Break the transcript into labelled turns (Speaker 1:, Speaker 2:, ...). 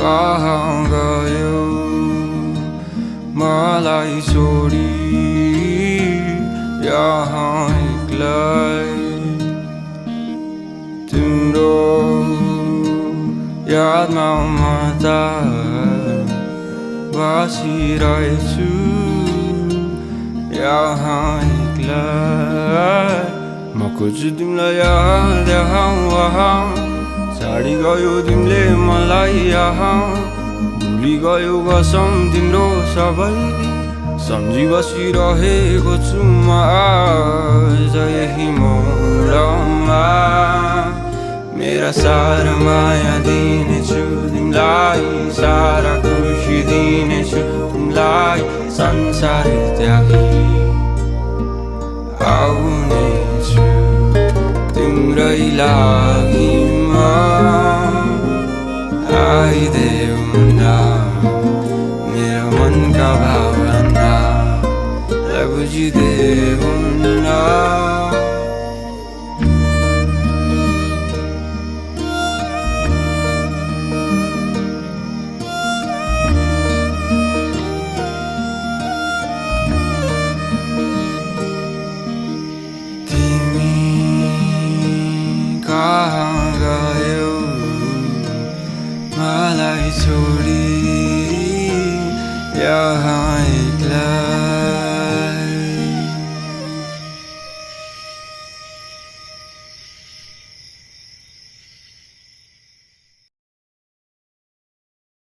Speaker 1: कहाँ गयो मलाई छोडी यहाँ एक्लै तिम्रो यादमा म त बसिरहेछु यहाँ एक्लै म खोज्छु तिमीलाई यहाँ छाडी गयो तिमीले मलाई यहाँ भुलि गयो कसम तिम्रो सबै सम्झी बसिरहेको छु म आज यही मोडमा मेरा सारा माया दिनेछु तिमीलाई सारा खुसी दिनेछु तिमीलाई संसार त्यागी आउनेछु तिम्रै लागि म आइदेऊ न मेरो मनका भावनालाई बुझिदेऊ न कहाँ गयो मलाई छोडी यहाँ